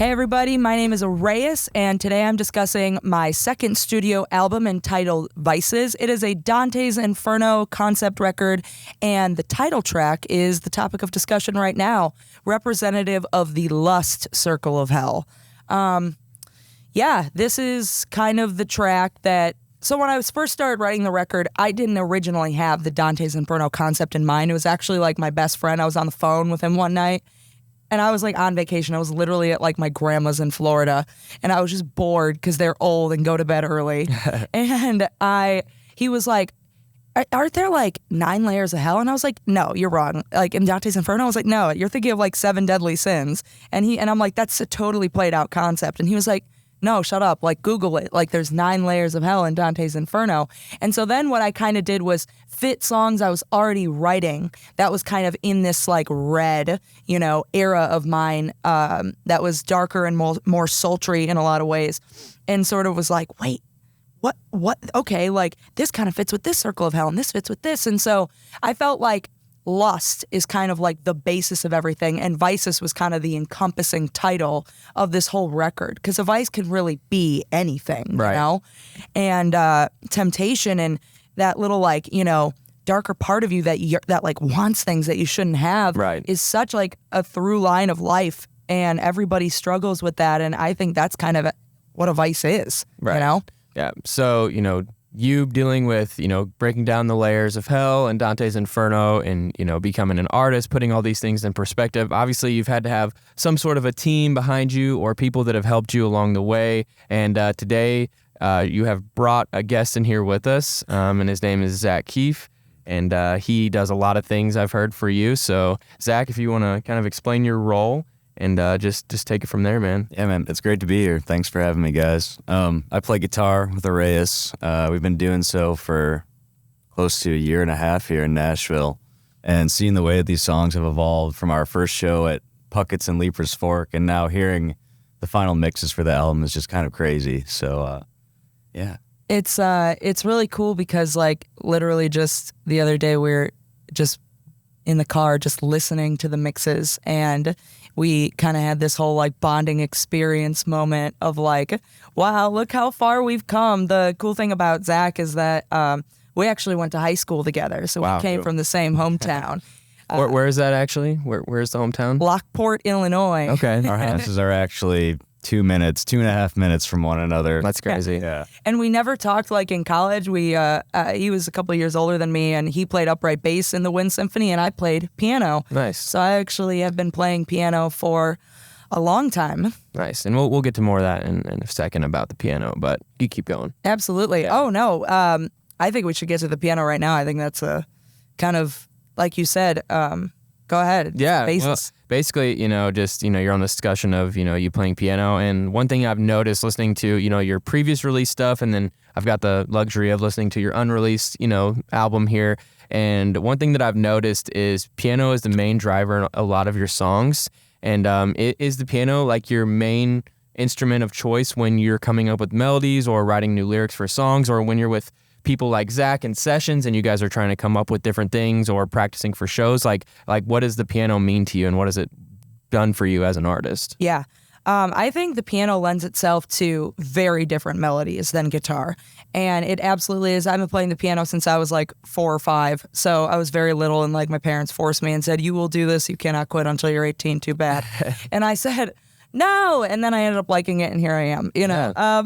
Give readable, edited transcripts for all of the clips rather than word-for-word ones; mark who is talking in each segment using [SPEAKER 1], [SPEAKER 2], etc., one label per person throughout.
[SPEAKER 1] Hey everybody, my name is ARREIS, and today I'm discussing my second studio album entitled Vices. It is a Dante's Inferno concept record, and the title track is the topic of discussion right now, representative of the lust circle of hell. This is kind of the track that... So when I first started writing the record, I didn't originally have the Dante's Inferno concept in mind. It was actually like my best friend. I was on the phone with him one night, and I was like on vacation. I was literally at like my grandma's in Florida, and I was just bored because they're old and go to bed early. And he was like, aren't there like 9 layers of hell? And I was like, no, you're wrong. Like in Dante's Inferno, I was like, no, you're thinking of like 7 deadly sins. And I'm like, that's a totally played out concept. And he was like, no, shut up. Like, Google it. Like, there's 9 layers of hell in Dante's Inferno. And so then what I kind of did was fit songs I was already writing that was kind of in this, like, red, era of mine that was darker and more sultry in a lot of ways. And sort of was like, wait, what? Okay, like, this kind of fits with this circle of hell, and this fits with this. And so I felt like lust is kind of like the basis of everything, and Vices was kind of the encompassing title of this whole record, because a vice can really be anything,
[SPEAKER 2] right.
[SPEAKER 1] And temptation and that little like darker part of you that like wants things that you shouldn't have,
[SPEAKER 2] right,
[SPEAKER 1] is such like a through line of life, and everybody struggles with that, and I think that's kind of what a vice is,
[SPEAKER 2] right. Yeah. So you dealing with, breaking down the layers of hell and Dante's Inferno and, becoming an artist, putting all these things in perspective. Obviously, you've had to have some sort of a team behind you or people that have helped you along the way. And today, you have brought a guest in here with us, and his name is Zac Keefe. And he does a lot of things I've heard for you. So, Zac, if you want to kind of explain your role and just take it from there, man.
[SPEAKER 3] Yeah, man. It's great to be here. Thanks for having me, guys. I play guitar with ARREIS. We've been doing so for close to 1.5 years here in Nashville. And seeing the way that these songs have evolved from our first show at Puckett's and Leaper's Fork, and now hearing the final mixes for the album is just kind of crazy. So, yeah.
[SPEAKER 1] It's really cool because, like, literally just the other day we were just in the car just listening to the mixes, and we kind of had this whole like bonding experience moment of like, wow, look how far we've come. The cool thing about Zac is that we actually went to high school together, so
[SPEAKER 2] wow,
[SPEAKER 1] we came from the same hometown.
[SPEAKER 2] Where is that actually? Where's the hometown?
[SPEAKER 1] Lockport, Illinois.
[SPEAKER 2] Okay.
[SPEAKER 3] Our houses are actually 2.5 minutes from one another.
[SPEAKER 2] That's crazy.
[SPEAKER 3] Yeah.
[SPEAKER 1] And we never talked like in college. He was a couple of years older than me, and he played upright bass in the Wind Symphony, and I played piano.
[SPEAKER 2] Nice.
[SPEAKER 1] So I actually have been playing piano for a long time.
[SPEAKER 2] Nice. And we'll get to more of that in a second about the piano, but you keep going.
[SPEAKER 1] Absolutely.
[SPEAKER 2] Yeah.
[SPEAKER 1] Oh, no. I think we should get to the piano right now. I think that's a kind of, like you said, go ahead.
[SPEAKER 2] Yeah.
[SPEAKER 1] Basis.
[SPEAKER 2] Well, basically, you're on the discussion of, you playing piano. And one thing I've noticed listening to, your previous release stuff, and then I've got the luxury of listening to your unreleased, album here. And one thing that I've noticed is piano is the main driver in a lot of your songs. And is the piano like your main instrument of choice when you're coming up with melodies or writing new lyrics for songs, or when you're with people like Zac in sessions and you guys are trying to come up with different things or practicing for shows? Like what does the piano mean to you, and what has it done for you as an artist?
[SPEAKER 1] Yeah. I think the piano lends itself to very different melodies than guitar. And it absolutely is. I've been playing the piano since I was like 4 or 5. So I was very little, and like my parents forced me and said, you will do this. You cannot quit until you're 18. Too bad. And I said, no. And then I ended up liking it, and here I am,
[SPEAKER 2] Yeah.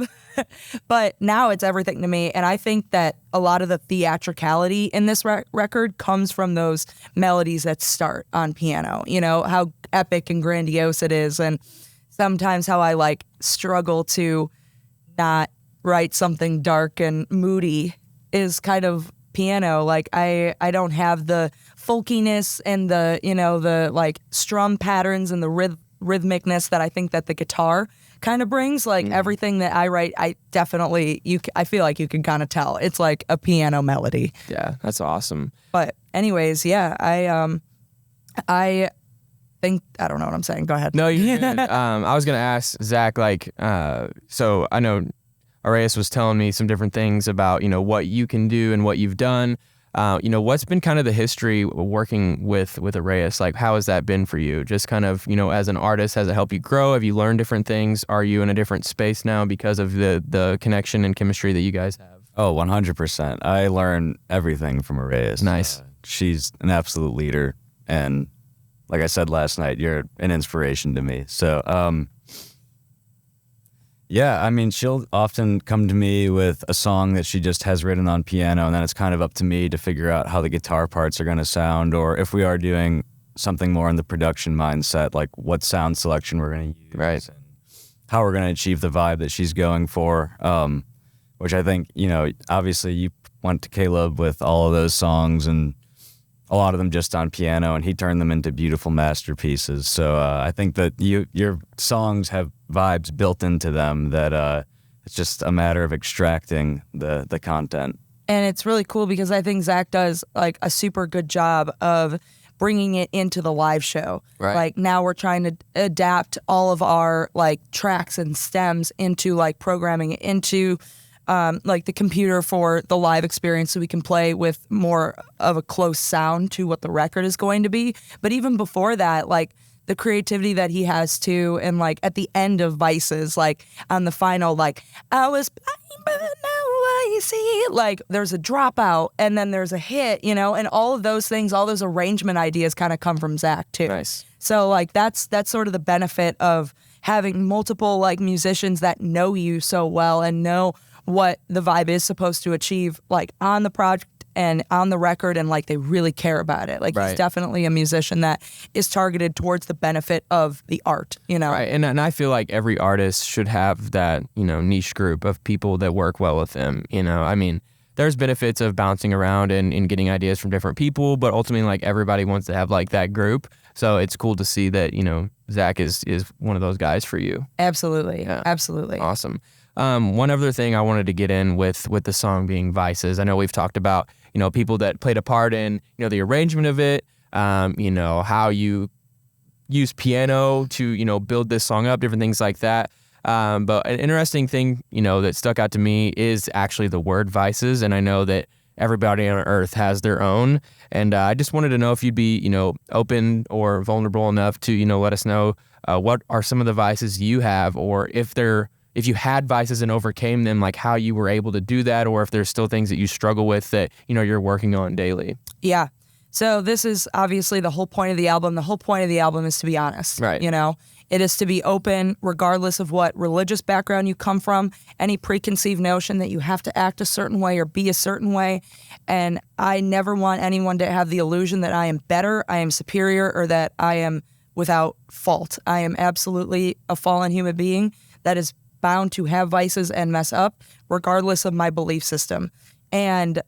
[SPEAKER 1] But now it's everything to me. And I think that a lot of the theatricality in this record comes from those melodies that start on piano, how epic and grandiose it is. And sometimes how I like struggle to not write something dark and moody is kind of piano. Like I don't have the folkiness and the, the like strum patterns and the rhythmicness that I think that the guitar kind of brings. Like everything that I write, I feel like you can kind of tell it's like a piano melody.
[SPEAKER 2] Yeah, that's awesome.
[SPEAKER 1] But anyways, yeah, I think, I don't know what I'm saying. Go ahead.
[SPEAKER 2] No, you're good. I was gonna ask Zac, so I know ARREIS was telling me some different things about what you can do and what you've done. What's been kind of the history working with ARREIS? Like, how has that been for you? Just kind of, as an artist, has it helped you grow? Have you learned different things? Are you in a different space now because of the connection and chemistry that you guys have?
[SPEAKER 3] Oh, 100%. I learn everything from ARREIS.
[SPEAKER 2] Nice.
[SPEAKER 3] She's an absolute leader. And like I said last night, you're an inspiration to me. So, yeah, I mean, she'll often come to me with a song that she just has written on piano, and then it's kind of up to me to figure out how the guitar parts are going to sound, or if we are doing something more in the production mindset, like what sound selection we're going to use,
[SPEAKER 2] right,
[SPEAKER 3] and how we're going to achieve the vibe that she's going for, which I think, obviously you went to Caleb with all of those songs, and a lot of them just on piano, and he turned them into beautiful masterpieces. So I think that your songs have vibes built into them that it's just a matter of extracting the content.
[SPEAKER 1] And it's really cool because I think Zac does like a super good job of bringing it into the live show.
[SPEAKER 2] Right.
[SPEAKER 1] Like now we're trying to adapt all of our like tracks and stems into like programming it into like the computer for the live experience so we can play with more of a close sound to what the record is going to be. But even before that, like the creativity that he has too, and like at the end of Vices, like on the final, like I was blind but now I see, like there's a dropout and then there's a hit, and all of those things, all those arrangement ideas kind of come from Zac too.
[SPEAKER 2] Nice.
[SPEAKER 1] So like that's sort of the benefit of having multiple like musicians that know you so well and know what the vibe is supposed to achieve, like on the project and on the record, and like they really care about it. Like
[SPEAKER 2] right.
[SPEAKER 1] He's definitely a musician that is targeted towards the benefit of the art,
[SPEAKER 2] Right, and I feel like every artist should have that, niche group of people that work well with them, I mean, there's benefits of bouncing around and getting ideas from different people, but ultimately, like, everybody wants to have, like, that group, so it's cool to see that, Zac is one of those guys for you.
[SPEAKER 1] Absolutely,
[SPEAKER 2] yeah.
[SPEAKER 1] Absolutely.
[SPEAKER 2] Awesome. One other thing I wanted to get in with the song being Vices. I know we've talked about, people that played a part in, the arrangement of it, how you use piano to, build this song up, different things like that. But an interesting thing, that stuck out to me is actually the word Vices. And I know that everybody on earth has their own. And I just wanted to know if you'd be, open or vulnerable enough to, let us know what are some of the vices you have, or if you had vices and overcame them, like how you were able to do that, or if there's still things that you struggle with that, you're working on daily.
[SPEAKER 1] Yeah. So this is obviously the whole point of the album. The whole point of the album is to be honest.
[SPEAKER 2] Right.
[SPEAKER 1] It is to be open regardless of what religious background you come from, any preconceived notion that you have to act a certain way or be a certain way. And I never want anyone to have the illusion that I am better, I am superior, or that I am without fault. I am absolutely a fallen human being that is bound to have vices and mess up regardless of my belief system. And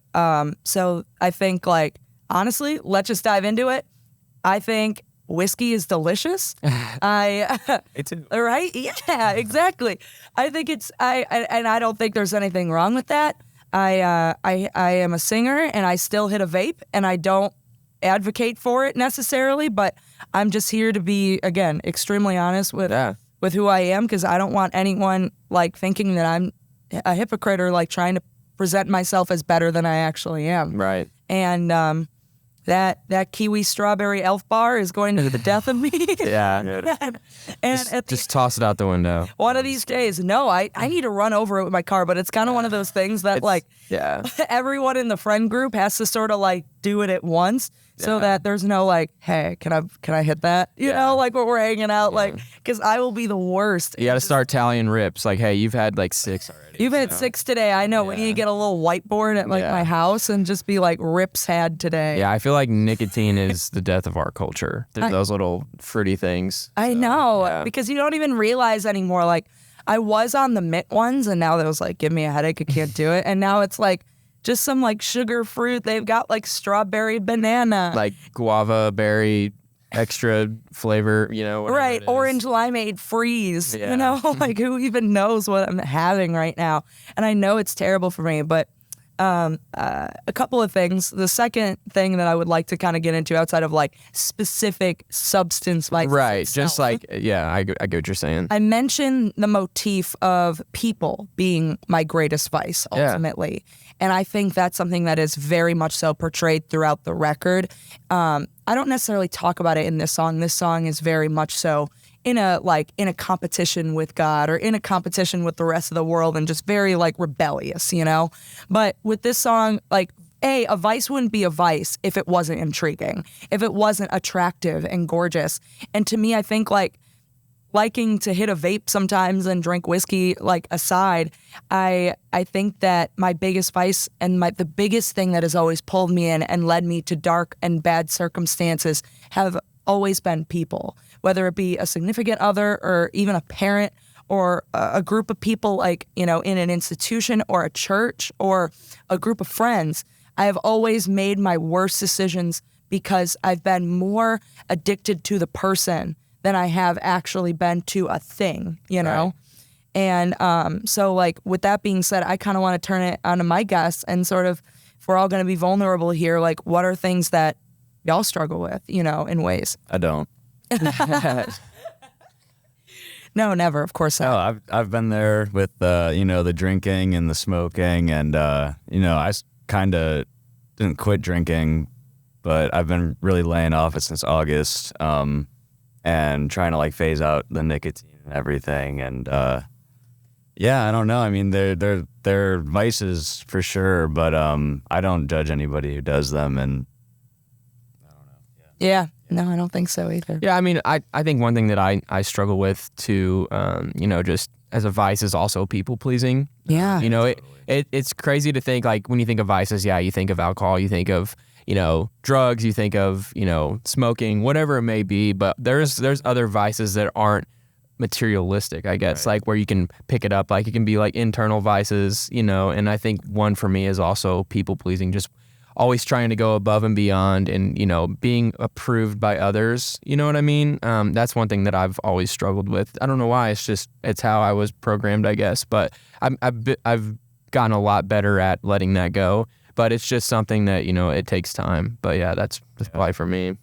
[SPEAKER 1] so I think, like, honestly, let's just dive into it. I think whiskey is delicious.
[SPEAKER 2] Me too.
[SPEAKER 1] Right? Yeah, exactly. I think I don't think there's anything wrong with that. I am a singer and I still hit a vape, and I don't advocate for it necessarily, but I'm just here to be, again, extremely honest with who I am, because I don't want anyone like thinking that I'm a hypocrite or like trying to present myself as better than I actually am.
[SPEAKER 2] Right.
[SPEAKER 1] And that kiwi strawberry elf bar is going to the death of me.
[SPEAKER 2] Yeah.
[SPEAKER 1] And
[SPEAKER 2] just toss it out the window.
[SPEAKER 1] One of these days, no, I need to run over it with my car, but it's kind of one of those things that everyone in the friend group has to sort of like do it at once. So that there's no like, hey, can I hit that? You know, like when we're hanging out, like, because I will be the worst.
[SPEAKER 2] You got to start tallying rips. Like, hey, you've had like 6 already.
[SPEAKER 1] You've had 6 today. I know. We need to get a little whiteboard at like my house and just be like, rips had today.
[SPEAKER 2] Yeah, I feel like nicotine is the death of our culture. There's those little fruity things.
[SPEAKER 1] I know, because you don't even realize anymore. Like, I was on the mint ones, and now there was like, give me a headache, I can't do it. And now it's like, just some like sugar fruit. They've got like strawberry banana.
[SPEAKER 2] Like guava berry extra flavor,
[SPEAKER 1] Right, orange limeade freeze. Like who even knows what I'm having right now? And I know it's terrible for me, but A couple of things. The second thing that I would like to kind of get into outside of like specific substance vices
[SPEAKER 2] Right.
[SPEAKER 1] itself,
[SPEAKER 2] Just like, yeah, I get what you're saying.
[SPEAKER 1] I mentioned the motif of people being my greatest vice ultimately. And I think that's something that is very much so portrayed throughout the record. I don't necessarily talk about it in this song. This song is very much so in a competition with God or in a competition with the rest of the world and just very like rebellious, you know? But with this song, like, a vice wouldn't be a vice if it wasn't intriguing, if it wasn't attractive and gorgeous. And to me, I think like liking to hit a vape sometimes and drink whiskey, like aside, I think that my biggest vice and the biggest thing that has always pulled me in and led me to dark and bad circumstances have always been people, whether it be a significant other or even a parent or a group of people like, you know, in an institution or a church or a group of friends. I have always made my worst decisions because I've been more addicted to the person than I have actually been to a thing, you know? Right. And so like with that being said, I kind of want to turn it onto my guests and sort of, if we're all going to be vulnerable here, like what are things that y'all struggle with, you know, in ways?
[SPEAKER 3] I don't.
[SPEAKER 1] No, never. Of course not.
[SPEAKER 3] No, I've been there with you know, the drinking and the smoking, and you know, I kind of didn't quit drinking, but I've been really laying off it since August, and trying to like phase out the nicotine and everything, and yeah, I don't know. I mean, they're vices for sure, but I don't judge anybody who does them, and I don't know.
[SPEAKER 1] Yeah. No, I don't think so either.
[SPEAKER 2] Yeah, I mean, I think one thing that I struggle with too, you know, just as a vice is also people pleasing.
[SPEAKER 1] Yeah.
[SPEAKER 2] You know, it's crazy to think like when you think of vices, yeah, you think of alcohol, you think of, you know, drugs, you think of, you know, smoking, whatever it may be. But there's other vices that aren't materialistic, I guess, like where you can pick it up, like it can be like internal vices, you know. And I think one for me is also people pleasing, just always trying to go above and beyond and, you know, being approved by others. You know what I mean? That's one thing that I've always struggled with. I don't know why. It's how I was programmed, I guess. But I've gotten a lot better at letting that go. But it's just something that, you know, it takes time. But yeah, that's why for me.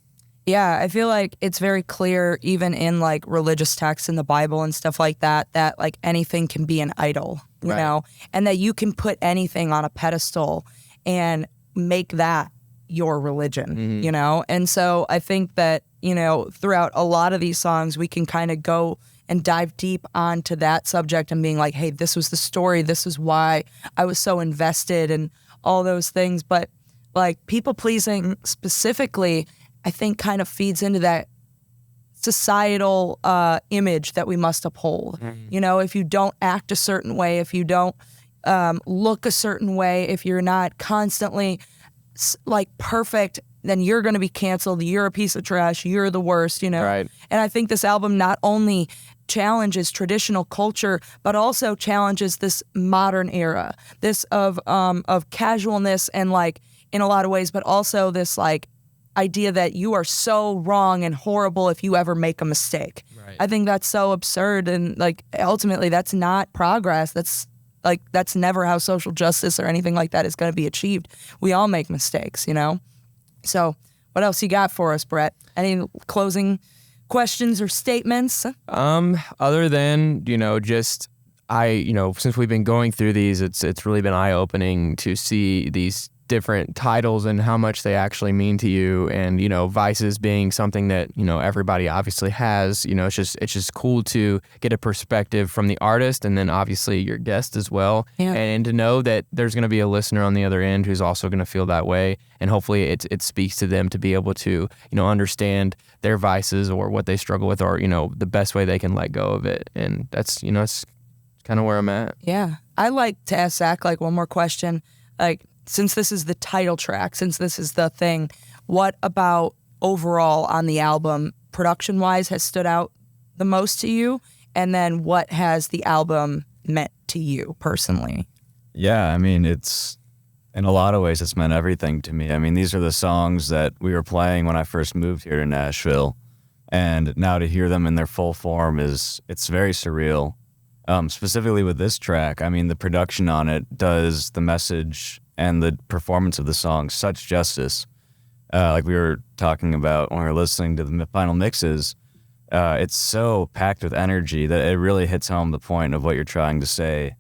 [SPEAKER 1] Yeah, I feel like it's very clear, even in like religious texts in the Bible and stuff like that, that like anything can be an idol, you know, and that you can put anything on a pedestal and make that your religion, you know? And so I think that, you know, throughout a lot of these songs, we can kind of go and dive deep onto that subject and being like, hey, this was the story. This is why I was so invested and all those things. But like people pleasing specifically, I think kind of feeds into that societal image that we must uphold. You know, if you don't act a certain way, if you don't look a certain way, if you're not constantly like perfect, then you're going to be canceled. You're a piece of trash. You're the worst, you know?
[SPEAKER 2] Right.
[SPEAKER 1] And I think this album not only challenges traditional culture, but also challenges this modern era, this of casualness and like in a lot of ways, but also this like idea that you are so wrong and horrible if you ever make a mistake. Right. I think that's so absurd. And like ultimately that's not progress. That's never how social justice or anything like that is going to be achieved. We all make mistakes, you know? So what else you got for us, Brett? Any closing questions or statements?
[SPEAKER 2] Other than, you know, just since we've been going through these, it's really been eye-opening to see these different titles and how much they actually mean to you, and you know, vices being something that, you know, everybody obviously has. You know, it's just cool to get a perspective from the artist and then obviously your guest as well, and to know that there's going to be a listener on the other end who's also going to feel that way, and hopefully it speaks to them to be able to, you know, understand their vices or what they struggle with, or you know, the best way they can let go of it. And that's, you know, it's kind of where I'm at.
[SPEAKER 1] Yeah, I like to ask Zac like one more question, like, since this is the title track, since this is the thing, what about overall on the album, production-wise, has stood out the most to you? And then what has the album meant to you personally?
[SPEAKER 3] Yeah, I mean, it's, in a lot of ways, it's meant everything to me. I mean, these are the songs that we were playing when I first moved here to Nashville. And now to hear them in their full form it's very surreal. Specifically with this track, I mean, the production on it does the message and the performance of the song such justice. Like we were talking about when we were listening to the final mixes, it's so packed with energy that it really hits home the point of what you're trying to say.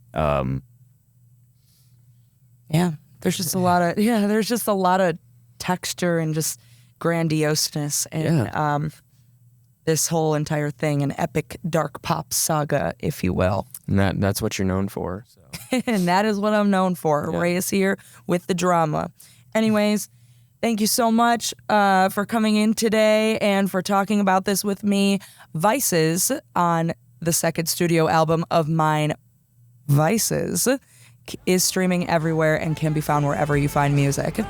[SPEAKER 1] Yeah, there's just a lot of texture and just grandioseness and this whole entire thing, an epic dark pop saga, if you will.
[SPEAKER 2] And that's what you're known for. So.
[SPEAKER 1] And that is what I'm known for.
[SPEAKER 2] Yeah.
[SPEAKER 1] Ray is here with the drama. Anyways, thank you so much for coming in today and for talking about this with me. Vices, on the second studio album of mine, Vices, is streaming everywhere and can be found wherever you find music.